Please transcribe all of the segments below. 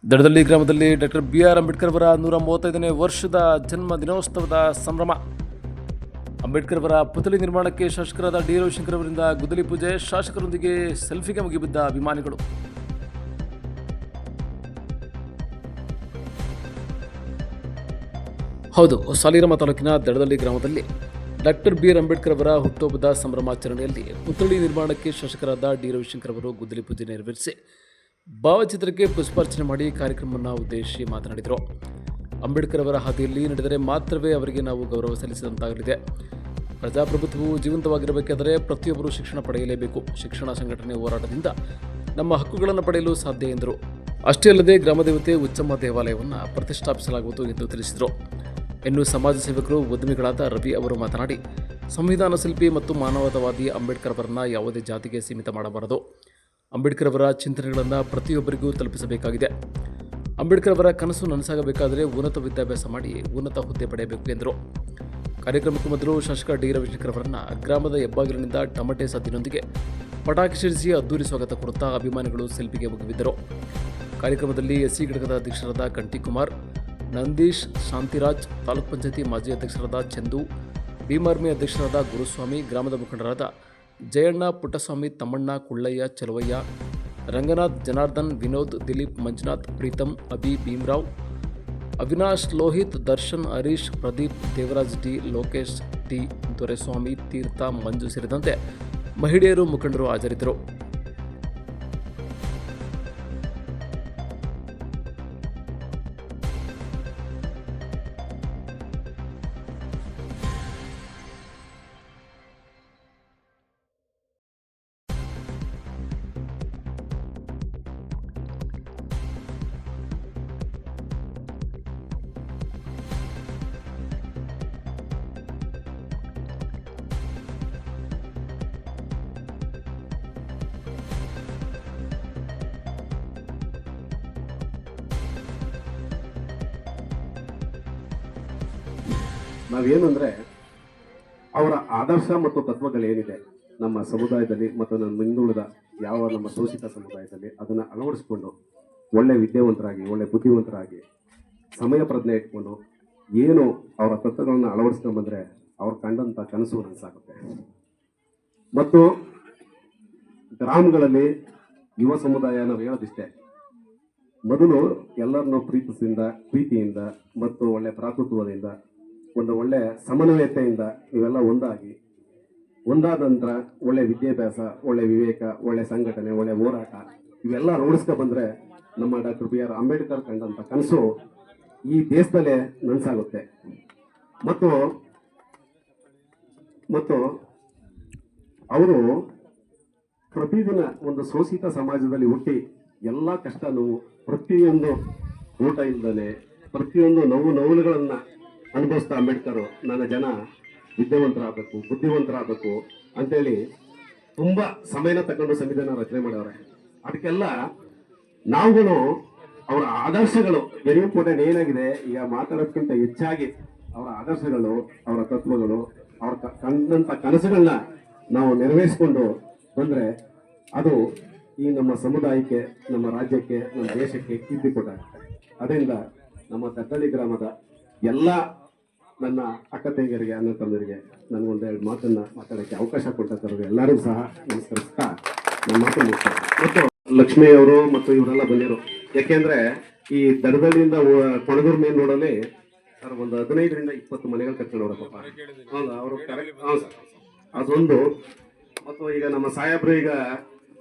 ದಡದಳ್ಳಿ ಗ್ರಾಮದಲ್ಲಿ doctor B R. Ambedkar ಅವರ 135ನೇ ವರ್ಷದ ಜನ್ಮ ದಿನೋತ್ಸವದ ಸಂಭ್ರಮ. ಅಂಬೇಡ್ಕರ್ ಅವರ ಪುತ್ಥಳಿ ನಿರ್ಮಾಣಕ್ಕೆ ಶಾಸಕರಾದ ಡಿ. ರವಿಶಂಕರ್ ಅವರಿಂದ ಗುದ್ದಲಿ ಪೂಜೆ, ಶಾಸಕರೊಂದಿಗೆ ಸೆಲ್ಫಿಗೆ ಮುಗಿಬಿದ್ದ ಅಭಿಮಾನಿಗಳು. ಹೌದು, ಸಾಲಿಗ್ರಾಮ ತಾಲೂಕಿನ ದಡದಳ್ಳಿ ಗ್ರಾಮದಲ್ಲಿ ಡಾಕ್ಟರ್ ಬಿ.ಆರ್. ಅಂಬೇಡ್ಕರ್ ಅವರ ಹುಟ್ಟುಹಬ್ಬದ ಸಂಭ್ರಮಾಚರಣೆಯಲ್ಲಿ ಪುತ್ಥಳಿ ನಿರ್ಮಾಣಕ್ಕೆ ಶಾಸಕರಾದ ಡಿ. ರವಿಶಂಕರ್ ಅವರು ಗುದ್ದಲಿ ಪೂಜೆ ನೆರವೇರಿಸಿ ಭಾವಚಿತ್ರಕ್ಕೆ ಪುಷ್ಪಾರ್ಚನೆ ಮಾಡಿ ಕಾರ್ಯಕ್ರಮವನ್ನು ಉದ್ದೇಶಿಸಿ ಮಾತನಾಡಿದರು. ಅಂಬೇಡ್ಕರ್ ಅವರ ಹಾದಿಯಲ್ಲಿ ನಡೆದರೆ ಮಾತ್ರವೇ ಅವರಿಗೆ ನಾವು ಗೌರವ ಸಲ್ಲಿಸಿದಂತಾಗಲಿದೆ. ಪ್ರಜಾಪ್ರಭುತ್ವವು ಜೀವಂತವಾಗಿರಬೇಕಾದರೆ ಪ್ರತಿಯೊಬ್ಬರೂ ಶಿಕ್ಷಣ ಪಡೆಯಲೇಬೇಕು. ಶಿಕ್ಷಣ ಸಂಘಟನೆ ಹೋರಾಟದಿಂದ ನಮ್ಮ ಹಕ್ಕುಗಳನ್ನು ಪಡೆಯಲು ಸಾಧ್ಯ ಎಂದರು. ಅಷ್ಟೇ ಅಲ್ಲದೆ ಗ್ರಾಮದೇವತೆ ಉಚ್ಚಮ್ಮ ದೇವಾಲಯವನ್ನು ಪ್ರತಿಷ್ಠಾಪಿಸಲಾಗುವುದು ಎಂದು ತಿಳಿಸಿದರು. ಇನ್ನು ಸಮಾಜ ಸೇವಕರು, ಉದ್ಯಮಿಗಳಾದ ರವಿ ಅವರು ಮಾತನಾಡಿ, ಸಂವಿಧಾನ ಶಿಲ್ಪಿ ಮತ್ತು ಮಾನವತಾವಾದಿ ಅಂಬೇಡ್ಕರ್ ಅವರನ್ನು ಯಾವುದೇ ಜಾತಿಗೆ ಸೀಮಿತ ಮಾಡಬಾರದು. ಅಂಬೇಡ್ಕರ್ ಅವರ ಚಿಂತನೆಗಳನ್ನು ಪ್ರತಿಯೊಬ್ಬರಿಗೂ ತಲುಪಿಸಬೇಕಾಗಿದೆ. ಅಂಬೇಡ್ಕರ್ ಅವರ ಕನಸು ನನಸಾಗಬೇಕಾದರೆ ಉನ್ನತ ವಿದ್ಯಾಭ್ಯಾಸ ಮಾಡಿ ಉನ್ನತ ಹುದ್ದೆ ಪಡೆಯಬೇಕು ಎಂದರು. ಕಾರ್ಯಕ್ರಮಕ್ಕೂ ಮೊದಲು ಶಾಸಕ ಡಿ. ರವಿಶಂಕರ್ ಅವರನ್ನು ಗ್ರಾಮದ ಹೆಬ್ಬಾಗಿಲಿನಿಂದ ಟಮಟೆ ಸದ್ದಿನೊಂದಿಗೆ ಪಟಾಕಿ ಸಿಡಿಸಿ ಅದ್ದೂರಿ ಸ್ವಾಗತ ಕೋರುತ್ತಾ ಅಭಿಮಾನಿಗಳು ಸೆಲ್ಫಿಗೆ ಮುಗಿಬಿದ್ದರು. ಕಾರ್ಯಕ್ರಮದಲ್ಲಿ ಎಸ್ಸಿ ಘಟಕದ ಅಧ್ಯಕ್ಷರಾದ ಕಂಠಿಕುಮಾರ್, ನಂದೀಶ್, ಶಾಂತಿರಾಜ್, ತಾಲೂಕ್ ಪಂಚಾಯತಿ ಮಾಜಿ ಅಧ್ಯಕ್ಷರಾದ ಚಂದು, ಭೀಮಾರ್ಮಿ ಅಧ್ಯಕ್ಷರಾದ ಗುರುಸ್ವಾಮಿ, ಗ್ರಾಮದ ಮುಖಂಡರಾದ ಜಯಣ್ಣ, ಪುಟ್ಟಸ್ವಾಮಿ, ತಮ್ಮಣ್ಣ, ಕುಳ್ಳಯ್ಯ, ಚಲವಯ್ಯ, ರಂಗನಾಥ್, ಜನಾರ್ದನ್, ವಿನೋದ್, ದಿಲೀಪ್, ಮಂಜುನಾಥ್, ಪ್ರೀತಮ್, ಅಭಿ, ಭೀಮರಾವ್, ಅವಿನಾಶ್, ಲೋಹಿತ್, ದರ್ಶನ್, ಹರೀಶ್, ಪ್ರದೀಪ್, ದೇವರಾಜ್ ಡಿ, ಲೋಕೇಶ್ ಟಿ, ದೊರೆಸ್ವಾಮಿ, ತೀರ್ಥ, ಮಂಜು ಸೇರಿದಂತೆ ಮಹಿಳೆಯರು, ಮುಖಂಡರು ಹಾಜರಿದ್ದರು. ನಾವೇನಂದ್ರೆ ಅವರ ಆದರ್ಶ ಮತ್ತು ತತ್ವಗಳೇನಿದೆ ನಮ್ಮ ಸಮುದಾಯದಲ್ಲಿ ಮತ್ತು ನಮ್ಮ ಹಿಂದುಳಿದ ನಮ್ಮ ಶೋಷಿತ ಸಮುದಾಯದಲ್ಲಿ ಅದನ್ನು ಅಳವಡಿಸ್ಕೊಂಡು ಒಳ್ಳೆ ವಿದ್ಯಾವಂತರಾಗಿ, ಒಳ್ಳೆ ಬುದ್ಧಿವಂತರಾಗಿ, ಸಮಯ ಪ್ರಜ್ಞೆ ಇಟ್ಕೊಂಡು ಏನು ಅವರ ತತ್ವಗಳನ್ನು ಅಳವಡಿಸ್ಕೊಂಡು ಬಂದರೆ ಅವ್ರು ಕಂಡಂಥ ಕನಸು ನನಸಾಗುತ್ತೆ. ಮತ್ತು ಗ್ರಾಮಗಳಲ್ಲಿ ಯುವ ಸಮುದಾಯ ನಾವು ಹೇಳೋದಿಷ್ಟೇ, ಮೊದಲು ಎಲ್ಲರನ್ನೂ ಪ್ರೀತಿಯಿಂದ ಮತ್ತು ಒಳ್ಳೆ ಭ್ರಾತೃತ್ವದಿಂದ, ಒಂದು ಒಳ್ಳೆ ಸಮನ್ವಯತೆಯಿಂದ ಇವೆಲ್ಲ ಒಂದಾದ ನಂತರ ಒಳ್ಳೆ ವಿದ್ಯಾಭ್ಯಾಸ, ಒಳ್ಳೆ ವಿವೇಕ, ಒಳ್ಳೆ ಸಂಘಟನೆ, ಒಳ್ಳೆ ಹೋರಾಟ ಇವೆಲ್ಲ ಅಳವಡಿಸ್ಕೊ ಬಂದರೆ ನಮ್ಮ ಡಾಕ್ಟರ್ ಬಿ.ಆರ್. ಅಂಬೇಡ್ಕರ್ ಕಂಡಂಥ ಕನಸು ಈ ದೇಶದಲ್ಲೇ ನನಸಾಗುತ್ತೆ. ಮತ್ತು ಅವರು ಪ್ರತಿದಿನ ಒಂದು ಶೋಷಿತ ಸಮಾಜದಲ್ಲಿ ಹುಟ್ಟಿ ಎಲ್ಲ ಕಷ್ಟ ನೋವು, ಪ್ರತಿಯೊಂದು ಊಟ ಇಲ್ಲದೆ ಪ್ರತಿಯೊಂದು ನೋವುಗಳನ್ನು ಅನುಭವಿಸ್ತಾ ಅಂಬೇಡ್ಕರ್ ನನ್ನ ಜನ ವಿದ್ಯಾವಂತರಾಗಬೇಕು, ಬುದ್ಧಿವಂತರಾಗಬೇಕು ಅಂತೇಳಿ ತುಂಬ ಸಮಯನ ತಗೊಂಡು ಸಂವಿಧಾನ ರಚನೆ ಮಾಡವ್ರೆ. ಅದಕ್ಕೆಲ್ಲ ನಾವುಗಳು ಅವರ ಆದರ್ಶಗಳು ಇಂಪಾರ್ಟೆಂಟ್ ಏನಾಗಿದೆ, ಈಗ ಮಾತಾಡೋದಕ್ಕಿಂತ ಹೆಚ್ಚಾಗಿ ಅವರ ಆದರ್ಶಗಳು, ಅವರ ತತ್ವಗಳು, ಅವರ ಕಂಡಂಥ ಕನಸುಗಳನ್ನ ನಾವು ನೆರವೇರಿಸಿಕೊಂಡು ಬಂದರೆ ಅದು ಈ ನಮ್ಮ ಸಮುದಾಯಕ್ಕೆ, ನಮ್ಮ ರಾಜ್ಯಕ್ಕೆ, ನಮ್ಮ ದೇಶಕ್ಕೆ ಕೀರ್ತಿ ಕೊಟ್ಟಾಗುತ್ತೆ. ಅದರಿಂದ ನಮ್ಮ ದಡದಳ್ಳಿ ಗ್ರಾಮದ ಎಲ್ಲ ನನ್ನ ಅಕ್ಕ ತಂಗಿಯರಿಗೆ, ಅಣ್ಣ ತಮ್ಮರಿಗೆ ನನಗೊಂದೆರಡು ಮಾತನ್ನ ಮಾತಾಡೋಕ್ಕೆ ಅವಕಾಶ ಕೊಟ್ಟಂಥವ್ರಿಗೆ ಎಲ್ಲರಿಗೂ ಸಹ ನಮಸ್ಕರಿಸ್ತಾ ನನ್ನ ಮಾತು ಮುಗಿಸ್ತಾರೆ. ಮತ್ತು ಲಕ್ಷ್ಮೀ ಅವರು ಮತ್ತು ಇವರೆಲ್ಲ ಬಂದಿರು. ಯಾಕೆಂದ್ರೆ ಈ ದಡದಳ್ಳಿಯಿಂದ ಕೊಣದೂರು ಮೇನ್ ರೋಡಲ್ಲಿ ಸರ್ ಒಂದು 15ರಿಂದ 20 ಮನೆಗಳು ಕಟ್ಕೊಂಡವ್ರ ಪಾಪ. ಹೌದಾ, ಅವರು ಕರೆಕ್ಟ್. ಹೌದು ಸರ್, ಅದೊಂದು. ಮತ್ತು ಈಗ ನಮ್ಮ ಸಾಹೇಬರು, ಈಗ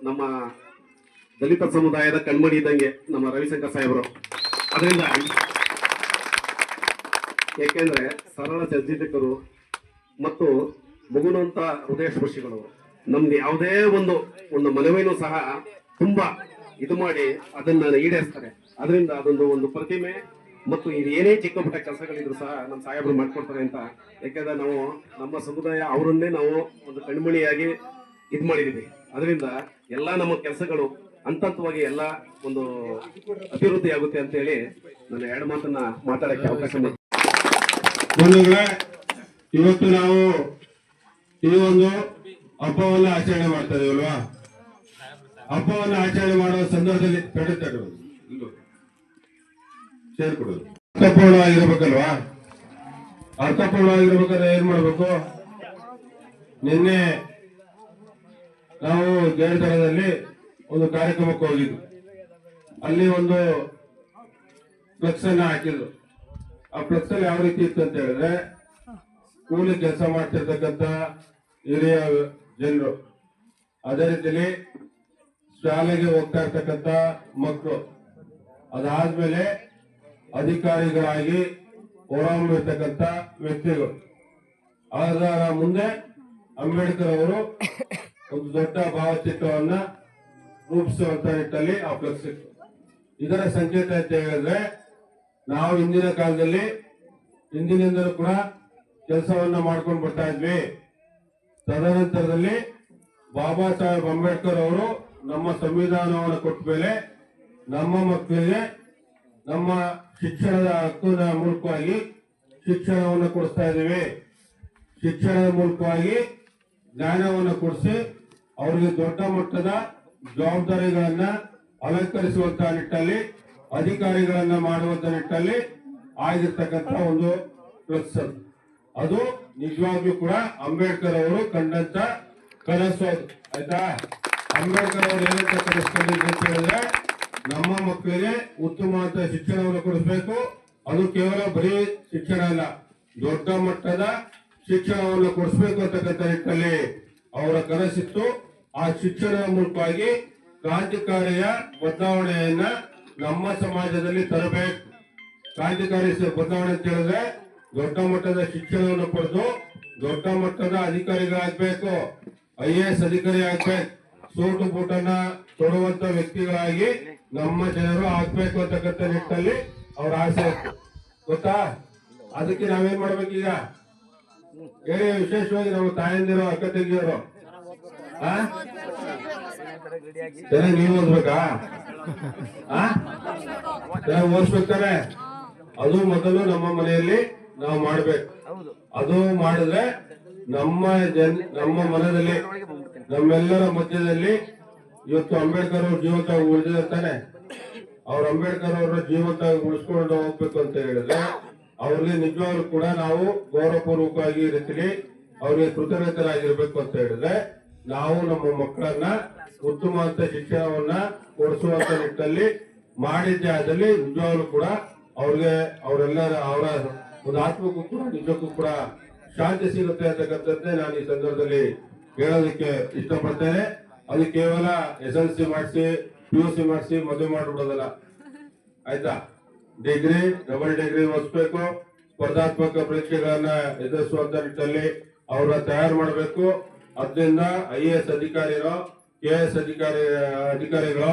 ನಮ್ಮ ದಲಿತ ಸಮುದಾಯದ ಕಣ್ಮಣಿ ಇದ್ದಂಗೆ ನಮ್ಮ ರವಿಶಂಕರ್ ಸಾಹೇಬರು. ಅದರಿಂದ ಏಕೆಂದ್ರೆ ಸರಳ ಚರ್ಚಿತಕರು ಮತ್ತು ಮಗುನಂತ ಹೃದಯ ಸ್ಪರ್ಶಿಗಳು. ನಮ್ಗೆ ಯಾವುದೇ ಒಂದು ಮನವಿನೂ ಸಹ ತುಂಬಾ ಇದು ಮಾಡಿ ಅದನ್ನ ಈಡೇರಿಸ್ತಾರೆ. ಅದರಿಂದ ಒಂದು ಪ್ರತಿಮೆ ಮತ್ತು ಇದು ಏನೇ ಚಿಕ್ಕ ಪುಟ್ಟ ಕೆಲಸಗಳಿದ್ರು ಸಹ ನಮ್ಮ ಸಾಹೇಬರು ಮಾಡ್ಕೊಡ್ತಾರೆ ಅಂತ. ಯಾಕೆಂದ್ರೆ ನಾವು ನಮ್ಮ ಸಮುದಾಯ ಅವರನ್ನೇ ನಾವು ಒಂದು ಕಣ್ಮಣಿಯಾಗಿ ಇದು ಮಾಡಿದೀವಿ. ಅದರಿಂದ ಎಲ್ಲ ನಮ್ಮ ಕೆಲಸಗಳು ಹಂತವಾಗಿ ಎಲ್ಲ ಒಂದು ಅಭಿವೃದ್ಧಿ ಆಗುತ್ತೆ ಅಂತ ಹೇಳಿ ನಾನು ಎರಡು ಮಾತನ್ನ ಮಾತಾಡಕ್ಕೆ ಅವಕಾಶ ಮಾಡಿ. ಬಂಧುಗಳೇ, ಇವತ್ತು ನಾವು ಈ ಒಂದು ಹಬ್ಬವನ್ನು ಆಚರಣೆ ಮಾಡ್ತಾ ಇದೀವಲ್ವಾ? ಹಬ್ಬವನ್ನು ಆಚರಣೆ ಮಾಡುವ ಸಂದರ್ಭದಲ್ಲಿ ಸೇರ್ಕೊಡೋದು. ಅರ್ಥಪೂರ್ಣವಾಗಿರ್ಬೇಕಲ್ವಾ? ಅರ್ಥಪೂರ್ಣವಾಗಿರ್ಬೇಕಾದ್ರೆ ಏನ್ ಮಾಡ್ಬೇಕು? ನಿನ್ನೆ ನಾವು ಜಯತಳದಲ್ಲಿ ಒಂದು ಕಾರ್ಯಕ್ರಮಕ್ಕೆ ಹೋಗಿದ್ವಿ. ಅಲ್ಲಿ ಒಂದು ಫ್ಲೆಕ್ಸ್ ಅನ್ನ ಹಾಕಿದ್ರು. ಆ ಫ್ಲೆಕ್ಸ್ ಅಲ್ಲಿ ಯಾವ ರೀತಿ ಇತ್ತು ಅಂತ ಹೇಳಿದ್ರೆ, ಕೂಲಿ ಕೆಲಸ ಮಾಡ್ತಿರ್ತಕ್ಕಂಥ ಹಿರಿಯ ಜನರು, ಅದೇ ರೀತಿಯಲ್ಲಿ ಶಾಲೆಗೆ ಹೋಗ್ತಾ ಇರ್ತಕ್ಕಂಥ ಮಕ್ಕಳು, ಅದಾದ್ಮೇಲೆ ಅಧಿಕಾರಿಗಳಾಗಿ ಹೊರಹೊಮ್ಮಿರ್ತಕ್ಕಂಥ ವ್ಯಕ್ತಿಗಳು. ಅದರ ಮುಂದೆ ಅಂಬೇಡ್ಕರ್ ಅವರು ಒಂದು ದೊಡ್ಡ ಭಾವಚಿತ್ರವನ್ನ ರೂಪಿಸುವಂತ ನಿಟ್ಟಲ್ಲಿ ಆ ಫ್ಲೆಕ್ಸ್ ಇತ್ತು. ಇದರ ಸಂಕೇತ ಅಂತ ಹೇಳಿದ್ರೆ, ನಾವು ಹಿಂದಿನ ಕಾಲದಲ್ಲಿ ಹಿಂದಿನಿಂದಲೂ ಕೂಡ ಕೆಲಸವನ್ನ ಮಾಡ್ಕೊಂಡು ಬರ್ತಾ ಇದ್ವಿ. ತದನಂತರದಲ್ಲಿ ಬಾಬಾ ಸಾಹೇಬ್ ಅಂಬೇಡ್ಕರ್ ಅವರು ನಮ್ಮ ಸಂವಿಧಾನವನ್ನು ಕೊಟ್ಟ ಮೇಲೆ ನಮ್ಮ ಮಕ್ಕಳಿಗೆ ನಮ್ಮ ಶಿಕ್ಷಣದ ಹಕ್ಕಿನ ಮೂಲಕವಾಗಿ ಶಿಕ್ಷಣವನ್ನು ಕೊಡಿಸ್ತಾ ಇದ್ದೀವಿ. ಶಿಕ್ಷಣದ ಮೂಲಕವಾಗಿ ಜ್ಞಾನವನ್ನು ಕೊಡಿಸಿ ಅವರಿಗೆ ದೊಡ್ಡ ಮಟ್ಟದ ಜವಾಬ್ದಾರಿಗಳನ್ನ ಅಲಂಕರಿಸುವಂತಹ ನಿಟ್ಟಲ್ಲಿ, ಅಧಿಕಾರಿಗಳನ್ನ ಮಾಡುವಂತ ನಿಟ್ಟಲ್ಲಿ ಆಗಿರ್ತಕ್ಕಂಥ ಒಂದು ಫ್ಲೆಕ್ಸ್. ಅದು ನಿಜವಾಗ್ಲೂ ಕೂಡ ಅಂಬೇಡ್ಕರ್ ಅವರು ಕಂಡಂತ ಕನಸು ಅದು. ಆಯ್ತಾ? ಅಂಬೇಡ್ಕರ್ ಅವರು ಏನಂತ ಕನಸ್ಕೊಂಡಿದ್ರು ಅಂತ ಹೇಳಿದ್ರೆ, ನಮ್ಮ ಮಕ್ಕಳಿಗೆ ಉತ್ತಮವಾದ ಶಿಕ್ಷಣವನ್ನು ಕೊಡಿಸಬೇಕು. ಅದು ಕೇವಲ ಬರೀ ಶಿಕ್ಷಣ ಅಲ್ಲ, ದೊಡ್ಡ ಮಟ್ಟದ ಶಿಕ್ಷಣವನ್ನು ಕೊಡಿಸಬೇಕು ಅಂತಕ್ಕಂಥ ನಿಟ್ಟಲ್ಲಿ ಅವರ ಕನಸಿತ್ತು. ಆ ಶಿಕ್ಷಣದ ಮೂಲಕವಾಗಿ ಕ್ರಾಂತಿಕಾರಿಯ ಬದಲಾವಣೆಯನ್ನ ನಮ್ಮ ಸಮಾಜದಲ್ಲಿ ತರಬೇಕು. ಕ್ರಾಂತಿಕಾರಿ ಬದಲಾವಣೆ ಅಂತ ಹೇಳಿದ್ರೆ, ದೊಡ್ಡ ಮಟ್ಟದ ಶಿಕ್ಷಣವನ್ನು ಪಡೆದು ದೊಡ್ಡ ಮಟ್ಟದ ಅಧಿಕಾರಿಗಳಾಗಬೇಕು, IAS ಅಧಿಕಾರಿ ಆಗ್ಬೇಕು, ಸೂಟು ಬೂಟನ್ನ ತೊಡುವಂತ ವ್ಯಕ್ತಿಗಳಾಗಿ ನಮ್ಮ ಜನರು ಆಗ್ಬೇಕು ಅಂತಕ್ಕಂಥ ನಿಟ್ಟಲ್ಲಿ ಅವ್ರ ಆಸೆ ಇತ್ತು. ಗೊತ್ತಾ? ಅದಕ್ಕೆ ನಾವೇನ್ ಮಾಡ್ಬೇಕೀಗ ಹೇಳಿ? ವಿಶೇಷವಾಗಿ ನಮ್ಮ ತಾಯಂದಿರು, ಅಕ್ಕ ತಂಗಿಯರು ಚೆನ್ನಾಗಿ ನೀವು ಓದ್ಬೇಕಾ? ಚೆನ್ನಾಗಿ ಓದಿಸ್ಬೇಕಾರೆ ಅದು ಮೊದಲು ನಮ್ಮ ಮನೆಯಲ್ಲಿ ನಾವು ಮಾಡ್ಬೇಕು. ಅದು ಮಾಡಿದ್ರೆ ನಮ್ಮ ಮನದಲ್ಲಿ, ನಮ್ಮೆಲ್ಲರ ಮಧ್ಯದಲ್ಲಿ ಇವತ್ತು ಅಂಬೇಡ್ಕರ್ ಅವರು ಜೀವಂತ ಉಳಿದಿರ್ತಾನೆ. ಅವ್ರ ಅಂಬೇಡ್ಕರ್ ಅವರ ಜೀವಂತ ಉಳಿಸ್ಕೊಂಡು ಹೋಗ್ಬೇಕು ಅಂತ ಹೇಳಿದ್ರೆ, ಅವ್ರಿಗೆ ನಿಜವಾಗ್ಲೂ ಕೂಡ ನಾವು ಗೌರವಪೂರ್ವಕವಾಗಿ ರೀತಿಲಿ ಅವ್ರಿಗೆ ಕೃತಜ್ಞತರಾಗಿರ್ಬೇಕು ಅಂತ ಹೇಳಿದ್ರೆ, ನಾವು ನಮ್ಮ ಮಕ್ಕಳನ್ನ ಉತ್ತಮವಾದ ಶಿಕ್ಷಣವನ್ನ ಕೊಡಿಸುವಂತ ನಿಟ್ಟಲ್ಲಿ ಮಾಡಿದ್ದೆ ಆದಲ್ಲಿ ನಿಜವಾಗ್ಲೂ ಕೂಡ ಅವ್ರಿಗೆ ಅವರೆಲ್ಲರ ಅವರ ಒಂದು ಆತ್ಮಕ್ಕೂ ಕೂಡ ನಿಜಕ್ಕೂ ಕೂಡ ಶಾಂತಿ ಸಿಗುತ್ತೆ ಅಂತಕ್ಕಂಥದ್ದೇ ನಾನು ಈ ಸಂದರ್ಭದಲ್ಲಿ ಹೇಳೋದಕ್ಕೆ ಇಷ್ಟಪಡ್ತೇನೆ. ಅದು ಕೇವಲ SLC ಮಾಡಿಸಿ, PUC ಮಾಡಿಸಿ ಮದುವೆ ಮಾಡಿಬಿಡೋದಲ್ಲ. ಆಯ್ತಾ? ಡಿಗ್ರಿ, ಡಬಲ್ ಡಿಗ್ರಿ ಓದಿಸ್ಬೇಕು, ಸ್ಪರ್ಧಾತ್ಮಕ ಪರೀಕ್ಷೆಗಳನ್ನ ಎದುರಿಸುವಂತ ನಿಟ್ಟಲ್ಲಿ ಅವ್ರನ್ನ ತಯಾರು ಮಾಡಬೇಕು. ಅದರಿಂದ IAS ಅಧಿಕಾರಿಗಳು, KS ಅಧಿಕಾರಿಗಳು,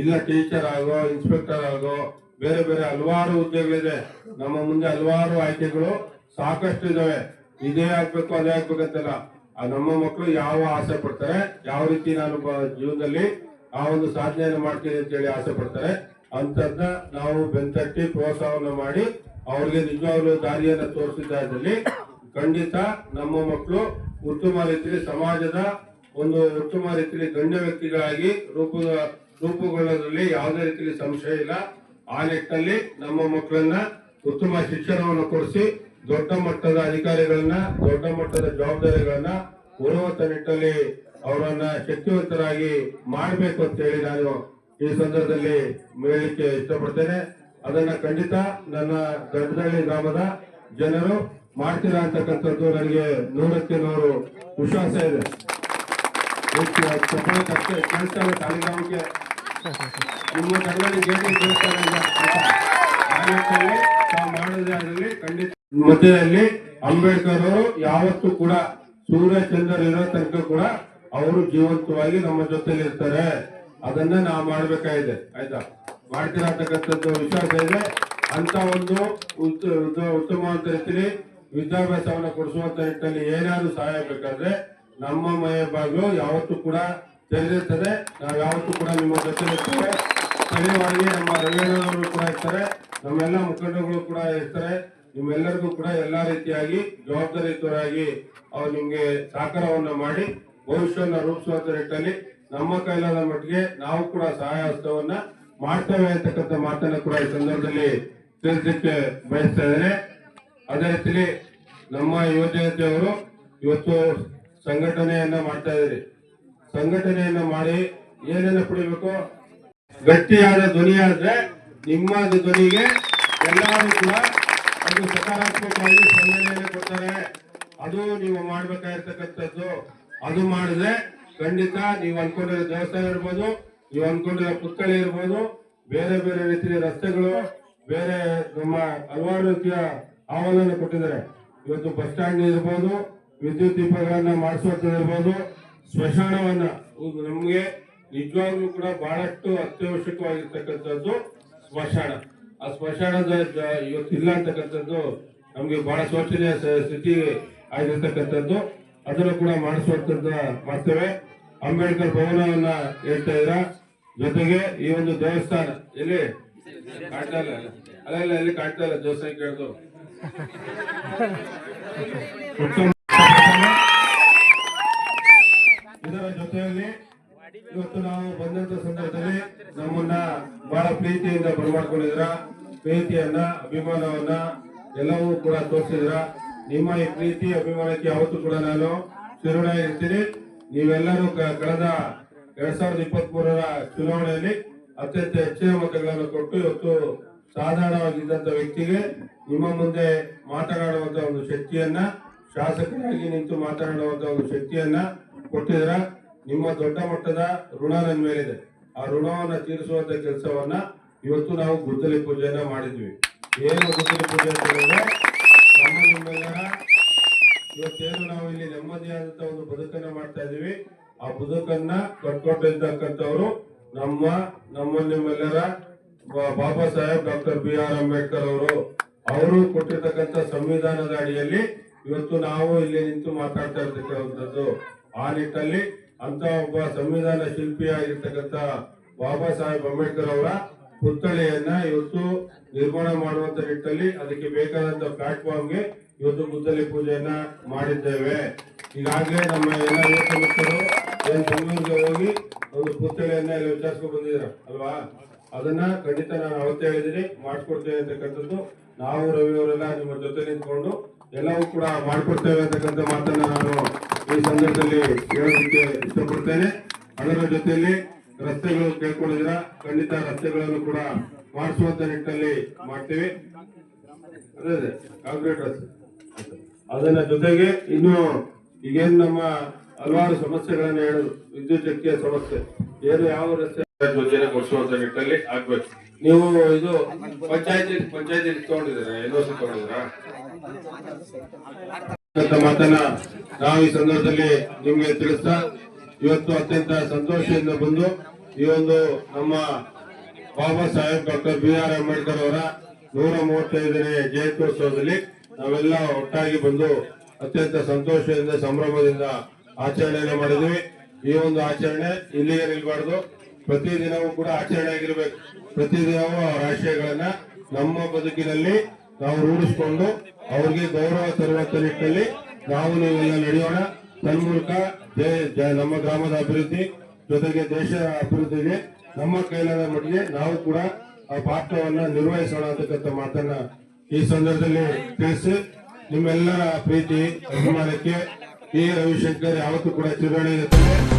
ಇಲ್ಲ ಟೀಚರ್ ಆಗೋ, ಇನ್ಸ್ಪೆಕ್ಟರ್ ಆಗೋ, ಬೇರೆ ಬೇರೆ ಹಲವಾರು ಹುದ್ದೆಗಳಿದೆ. ನಮ್ಮ ಮುಂದೆ ಹಲವಾರು ಆಯ್ಕೆಗಳು ಸಾಕಷ್ಟು ಇದಾವೆ. ಇದೇ ಆಗ್ಬೇಕು ಅದೇ ಆಗ್ಬೇಕಂತಲ್ಲ, ನಮ್ಮ ಮಕ್ಕಳು ಯಾವ ಆಸೆ ಪಡ್ತಾರೆ, ಯಾವ ರೀತಿ ನಾನು ಜೀವನದಲ್ಲಿ ಆ ಒಂದು ಸಾಧನೆಯನ್ನು ಮಾಡ್ತೀನಿ ಅಂತ ಹೇಳಿ ಆಸೆ ಪಡ್ತಾರೆ, ಅಂತದ್ನ ನಾವು ಬೆಂತಟ್ಟಿ ಪ್ರೋತ್ಸಾಹವನ್ನು ಮಾಡಿ ಅವ್ರಿಗೆ ನಿಜವಾಗ್ಲೂ ದಾರಿಯನ್ನ ತೋರಿಸಿದಲ್ಲಿ ಖಂಡಿತ ನಮ್ಮ ಮಕ್ಕಳು ಉತ್ತಮ ರೀತಿಯಲ್ಲಿ ಸಮಾಜದ ಒಂದು ಉತ್ತಮ ರೀತಿಯಲ್ಲಿ ಗಣ್ಯ ವ್ಯಕ್ತಿಗಳಾಗಿ ರೂಪುಗೊಳ್ಳೋದ್ರಲ್ಲಿ ಯಾವುದೇ ರೀತಿಯಲ್ಲಿ ಸಂಶಯ ಇಲ್ಲ. ಆ ನಿಟ್ಟಿನಲ್ಲಿ ನಮ್ಮ ಮಕ್ಕಳನ್ನ ಉತ್ತಮ ಶಿಕ್ಷಣವನ್ನು ಕೊಡಿಸಿ ದೊಡ್ಡ ಮಟ್ಟದ ಅಧಿಕಾರಿಗಳನ್ನ, ದೊಡ್ಡ ಮಟ್ಟದ ಜವಾಬ್ದಾರಿಗಳನ್ನ ಹೊರುವಂತ ನಿಟ್ಟಲ್ಲಿ ಅವರನ್ನ ಶಕ್ತಿವಂತರಾಗಿ ಮಾಡಬೇಕು ಅಂತ ಹೇಳಿ ನಾನು ಈ ಸಂದರ್ಭದಲ್ಲಿ ಹೇಳಲಿಕ್ಕೆ ಇಷ್ಟಪಡ್ತೇನೆ. ಅದನ್ನ ಖಂಡಿತ ನನ್ನ ಗಡ್ಡದಳ್ಳಿ ಗ್ರಾಮದ ಜನರು ಮಾಡ್ತೀರಾ ಅಂತಕ್ಕಂಥದ್ದು ನನಗೆ 100ಕ್ಕೆ 100 ವಿಶ್ವಾಸ ಇದೆ. ಕಾಲಿಗ್ರಾಮಕ್ಕೆ ನಿಮ್ಮ ಕನ್ನಡಿ ಗೇಟಿ ಮಾಡೋದ್ರಲ್ಲಿ ಖಂಡಿತ ಮಧ್ಯದಲ್ಲಿ ಅಂಬೇಡ್ಕರ್ ಅವರು ಯಾವತ್ತೂ ಕೂಡ ಸೂರ್ಯ ಚಂದ್ರ ಇರೋ ತನಕ ಕೂಡ ಅವರು ಜೀವಂತವಾಗಿ ನಮ್ಮ ಜೊತೆಲಿ ಇರ್ತಾರೆ. ಅದನ್ನ ನಾವು ಮಾಡ್ಬೇಕಾಗಿದೆ. ಆಯ್ತಾ? ಮಾಡ್ತೀರಾ ಅಂತಕ್ಕಂಥದ್ದು ವಿಶ್ವಾಸ ಇದೆ. ಅಂತ ಒಂದು ಉತ್ತಮವಾದ ರೀತಿಯಲ್ಲಿ ವಿದ್ಯಾಭ್ಯಾಸವನ್ನ ಕೊಡಿಸುವಂತ ನಿಟ್ಟಲ್ಲಿ ಏನಾದ್ರು ಸಹಾಯ ಬೇಕಾದ್ರೆ ನಮ್ಮ ಮನೆ ಬಾಗಿಲು ಯಾವತ್ತೂ ಕೂಡ ತೆರೆದಿರ್ತದೆ. ನಾವು ಯಾವತ್ತೂ ಕೂಡ ನಿಮ್ಮ ಜೊತೆ ಇರ್ತೇವೆ. ಸ್ಥಳೀಯವಾಗಿ ನಮ್ಮ ರವೀಣವರು ಕೂಡ ಇರ್ತಾರೆ, ನಮ್ಮೆಲ್ಲ ಮುಖಂಡರುಗಳು ಕೂಡ ಇರ್ತಾರೆ. ನಿಮ್ಮೆಲ್ಲರಿಗೂ ಕೂಡ ಎಲ್ಲಾ ರೀತಿಯಾಗಿ ಜವಾಬ್ದಾರಿಯುತರಾಗಿ ಅವ್ರು ನಿಮ್ಗೆ ಸಹಕಾರವನ್ನ ಮಾಡಿ ಭವಿಷ್ಯವನ್ನ ರೂಪಿಸುವಂತ ನಿಟ್ಟಲ್ಲಿ ನಮ್ಮ ಕೈಲಾದ ಮಟ್ಟಿಗೆ ನಾವು ಕೂಡ ಸಹಾಯ ಹಸ್ತವನ್ನ ಮಾಡ್ತೇವೆ ಅಂತಕ್ಕಂಥ ಮಾತನ್ನ ಕೂಡ ಈ ಸಂದರ್ಭದಲ್ಲಿ ತಿಳಿಸಲಿಕ್ಕೆ ಬಯಸ್ತಾ ಇದ್ದೇನೆ. ಅದೇ ರೀತಿ ನಮ್ಮ ಯುವಜನತೆಯವರು ಇವತ್ತು ಸಂಘಟನೆಯನ್ನ ಮಾಡ್ತಾ ಇದ್ದಾರೆ. ಸಂಘಟನೆಯನ್ನ ಮಾಡಿ ಏನೇನು ಪಡಿಬೇಕು, ಗಟ್ಟಿಯಾದ ಧ್ವನಿ ಆದ್ರೆ ನಿಮ್ಮ ಧ್ವನಿಗೆ ಎಲ್ಲರೂ ಕೂಡ ಒಂದು ಸಕಾರಾತ್ಮಕವಾಗಿ ಸ್ಪಂದನೆಯನ್ನು ಕೊಡ್ತಾರೆ. ಅದು ನೀವು ಮಾಡ್ಬೇಕಾಗಿರ್ತಕ್ಕಂಥದ್ದು. ಅದು ಮಾಡಿದ್ರೆ ಖಂಡಿತ ನೀವು ಅನ್ಕೊಂಡಿರೋ ದೇವಸ್ಥಾನ ಇರ್ಬೋದು, ನೀವು ಅನ್ಕೊಂಡಿರೋ ಪುತ್ಥಳಿ ಇರ್ಬೋದು, ಬೇರೆ ಬೇರೆ ರೀತಿಯ ರಸ್ತೆಗಳು, ಬೇರೆ ನಮ್ಮ ಹಲವಾರು ರೀತಿಯ ಆಹ್ವಾನ ಕೊಟ್ಟಿದ್ದಾರೆ. ಇವತ್ತು ಬಸ್ ಸ್ಟ್ಯಾಂಡ್ ಇರ್ಬೋದು, ವಿದ್ಯುತ್ ದೀಪಗಳನ್ನ ಮಾಡಿಸುವಂತದಿರ್ಬೋದು, ಸ್ಮಶಾನವನ್ನ ನಮ್ಗೆ ನಿಜವಾಗ್ಲೂ ಕೂಡ ಬಹಳಷ್ಟು ಅತ್ಯವಶ್ಯಕವಾಗಿರ್ತಕ್ಕಂಥದ್ದು ಸ್ಮಶಾನ. ಆ ಸ್ಮಶಾನದ ಇವತ್ತಿಲ್ಲ ಅಂತಕ್ಕಂಥದ್ದು ನಮ್ಗೆ ಬಹಳ ಶೋಚನೀಯ ಸ್ಥಿತಿ ಆಗಿರ್ತಕ್ಕಂಥದ್ದು. ಅದನ್ನು ಕೂಡ ಮಾಡಿಸುವಂತದ್ದು ಮಾಡ್ತೇವೆ. ಅಂಬೇಡ್ಕರ್ ಭವನವನ್ನ ಹೇಳ್ತಾ ಇದ್ರ ಜೊತೆಗೆ ಈ ಒಂದು ದೇವಸ್ಥಾನ ಎಲ್ಲಿ ಕಾಣ್ತಾ ಇಲ್ಲ, ಅಲ್ಲ ಎಲ್ಲಿ ಕಾಣ್ತಾ ಇಲ್ಲ ದೇವಸ್ಥಾನ ಕೇಳಿದ್ರು. ಇದರ ಜೊತೆಯಲ್ಲಿ ಇವತ್ತು ನಾವು ಬಂದಂತ ಸಂದರ್ಭದಲ್ಲಿ ನಮ್ಮನ್ನ ಬಹಳ ಪ್ರೀತಿಯಿಂದ ಬರಮಾಡ್ಕೊಂಡಿದ್ರ, ಪ್ರೀತಿಯನ್ನ ಅಭಿಮಾನವನ್ನ ಎಲ್ಲವೂ ಕೂಡ ತೋರಿಸಿದ್ರ. ನಿಮ್ಮ ಈ ಪ್ರೀತಿ ಅಭಿಮಾನಕ್ಕೆ ಯಾವತ್ತೂ ಕೂಡ ನಾನು ಚಿರುಣಾಗಿರ್ತೀನಿ. ನೀವೆಲ್ಲರೂ ಕಳೆದ 2023ರ ಚುನಾವಣೆಯಲ್ಲಿ ಅತ್ಯಂತ ಹೆಚ್ಚಿನ ಮತಗಳನ್ನು ಕೊಟ್ಟು ಇವತ್ತು ಸಾಧಾರಣವಾಗಿದ್ದಂತ ವ್ಯಕ್ತಿಗೆ ನಿಮ್ಮ ಮುಂದೆ ಮಾತನಾಡುವಂತ ಒಂದು ಶಕ್ತಿಯನ್ನ, ಶಾಸಕರಾಗಿ ನಿಂತು ಮಾತನಾಡುವಂತ ಒಂದು ಶಕ್ತಿಯನ್ನ ಕೊಟ್ಟಿದ್ರ. ನಿಮ್ಮ ದೊಡ್ಡ ಮಟ್ಟದ ಋಣ ನನ್ನ ಮೇಲಿದೆ. ಆ ಋಣವನ್ನ ತೀರಿಸುವಂತ ಕೆಲಸವನ್ನ ಇವತ್ತು ನಾವು ಗುದ್ದಲಿ ಪೂಜೆಯನ್ನ ಮಾಡಿದ್ವಿ. ಏನು ಗುದ್ದಲಿ ಪೂಜೆ ಅಂತ ಹೇಳಿದ್ರೆ ನಿಮ್ಮೆಲ್ಲರ ಇವತ್ತೇನು ನಾವು ಇಲ್ಲಿ ನೆಮ್ಮದಿಯಾದಂತ ಒಂದು ಬದುಕನ್ನ ಮಾಡ್ತಾ ಇದೀವಿ. ಆ ಬದುಕನ್ನ ಕಟ್ಕೊಂಡಿರ್ತಕ್ಕಂಥವ್ರು ನಿಮ್ಮೆಲ್ಲರ ಬಾಬಾ ಸಾಹೇಬ್ ಡಾಕ್ಟರ್ BR ಅಂಬೇಡ್ಕರ್ ಅವರು ಕೊಟ್ಟಿರ್ತಕ್ಕಂಥ ಸಂವಿಧಾನದ ಅಡಿಯಲ್ಲಿ ಇವತ್ತು ನಾವು ಇಲ್ಲಿ ನಿಂತು ಮಾತಾಡ್ತಾ ಇರ್ತಕ್ಕಂಥದ್ದು. ಆ ನಿಟ್ಟಲ್ಲಿ ಅಂತ ಒಬ್ಬ ಸಂವಿಧಾನ ಶಿಲ್ಪಿಯಾಗಿರ್ತಕ್ಕಂಥ ಬಾಬಾ ಸಾಹೇಬ್ ಅಂಬೇಡ್ಕರ್ ಅವರ ಪುತ್ಥಳಿಯನ್ನ ಇವತ್ತು ನಿರ್ಮಾಣ ಮಾಡುವಂತ ನಿಟ್ಟಲ್ಲಿ ಅದಕ್ಕೆ ಬೇಕಾದಂತ ಪ್ಲಾಟ್ಫಾರ್ಮ್ಗೆ ಇವತ್ತು ಗುದ್ದಲಿ ಪೂಜೆಯನ್ನ ಮಾಡಿದ್ದೇವೆ. ಈಗಾಗಲೇ ನಮ್ಮ ಎಲ್ಲ ಯುವಕ ಮಿತ್ರರು ಏನ್ ಬೆಂಗಳೂರಿಗೆ ಹೋಗಿ ಒಂದು ಪುತ್ಥಳಿಯನ್ನ ಇಲ್ಲಿ ವಿಚಾರಿಸ್ಕೊಂಡು ಬಂದಿದ್ದೀರ ಅಲ್ವಾ? ಅದನ್ನ ಖಂಡಿತ ನಾನು ಅವತ್ತೇ ಹೇಳಿದ್ದೀನಿ, ಮಾಡಿಸ್ಕೊಡ್ತೇವೆ ಅಂತಕ್ಕಂಥದ್ದು. ನಾವು ರವಿಯವರೆಲ್ಲ ನಿಮ್ಮ ಜೊತೆ ನಿಂತ್ಕೊಂಡು ಎಲ್ಲವೂ ಕೂಡ ಮಾಡಿಕೊಡ್ತೇವೆ ಅಂತಕ್ಕಂಥ ಮಾತನ್ನ ನಾನು ಈ ಸಂದರ್ಭದಲ್ಲಿ ಹೇಳೋದಕ್ಕೆ ಇಷ್ಟಪಡ್ತೇನೆ. ಅದರ ಜೊತೆಯಲ್ಲಿ ರಸ್ತೆಗಳು ಕೇಳ್ಕೊಂಡಿದ್ರ, ಖಂಡಿತ ರಸ್ತೆಗಳನ್ನು ಕೂಡ ಮಾಡಿಸುವಂತ ನಿಟ್ಟಿನಲ್ಲಿ ಮಾಡ್ತೀವಿ. ಅದೇ ಕಾಂಕ್ರೀಟ್ ರಸ್ತೆ. ಅದನ್ನ ಜೊತೆಗೆ ಇನ್ನು ಈಗೇನು ನಮ್ಮ ಹಲವಾರು ಸಮಸ್ಯೆಗಳನ್ನ ಹೇಳುದು, ವಿದ್ಯುತ್ ಶಕ್ತಿಯ ಸಮಸ್ಯೆ ಏನು ಯಾವ ರಸ್ತೆ ಯೋಜನೆ ಕೊಡಿಸುವಂತ ನಿಟ್ಟಲ್ಲಿ ಆಗ್ಬೇಕು. ನೀವು ಇದು ಪಂಚಾಯತಿ ತಗೊಂಡಿದ್ದೀರಾ, NOC ತಗೊಂಡಿದ್ದೀರಾ ಅಂತ ಮಾತನ್ನ ನಾವು ಈ ಸಂದರ್ಭದಲ್ಲಿ ನಿಮ್ಗೆ ತಿಳಿಸ್ತಾ, ಇವತ್ತು ಅತ್ಯಂತ ಸಂತೋಷದಿಂದ ಬಂದು ಈ ಒಂದು ನಮ್ಮ ಬಾಬಾ ಸಾಹೇಬ್ ಡಾಕ್ಟರ್ BR ಅಂಬೇಡ್ಕರ್ ಅವರ 135ನೇ ಜಯಂತ್ಯೋತ್ಸವದಲ್ಲಿ ನಾವೆಲ್ಲ ಒಟ್ಟಾಗಿ ಬಂದು ಅತ್ಯಂತ ಸಂತೋಷದಿಂದ ಸಂಭ್ರಮದಿಂದ ಆಚರಣೆಯನ್ನು ಮಾಡಿದ್ವಿ. ಈ ಒಂದು ಆಚರಣೆ ಇಲ್ಲಿಗೆ ನಿಲ್ಬಾರ್ದು, ಪ್ರತಿದಿನವೂ ಕೂಡ ಆಚರಣೆ ಆಗಿರ್ಬೇಕು. ಪ್ರತಿದಿನವೂ ಅವರ ಆಶಯಗಳನ್ನ ನಮ್ಮ ಬದುಕಿನಲ್ಲಿ ನಾವು ರೂಢಿಸಿಕೊಂಡು ಅವ್ರಿಗೆ ಗೌರವ ತರುವಂತ ನಿಟ್ಟಿನಲ್ಲಿ ನಾವು ನೀವೆಲ್ಲ ನಡೆಯೋಣ. ತನ್ಮೂಲಕ ನಮ್ಮ ಗ್ರಾಮದ ಅಭಿವೃದ್ಧಿ ಜೊತೆಗೆ ದೇಶದ ಅಭಿವೃದ್ಧಿಗೆ ನಮ್ಮ ಕೈಲಾದ ಮಟ್ಟಿಗೆ ನಾವು ಕೂಡ ಆ ಪಾತ್ರವನ್ನ ನಿರ್ವಹಿಸೋಣ ಅಂತಕ್ಕಂಥ ಮಾತನ್ನ ಈ ಸಂದರ್ಭದಲ್ಲಿ ತಿಳಿಸಿ, ನಿಮ್ಮೆಲ್ಲರ ಪ್ರೀತಿ ಅಭಿಮಾನಕ್ಕೆ ಈ ರವಿಶಂಕರ್ ಯಾವತ್ತೂ ಕೂಡ ಚಿರಋಣಿ ಇರುತ್ತದೆ.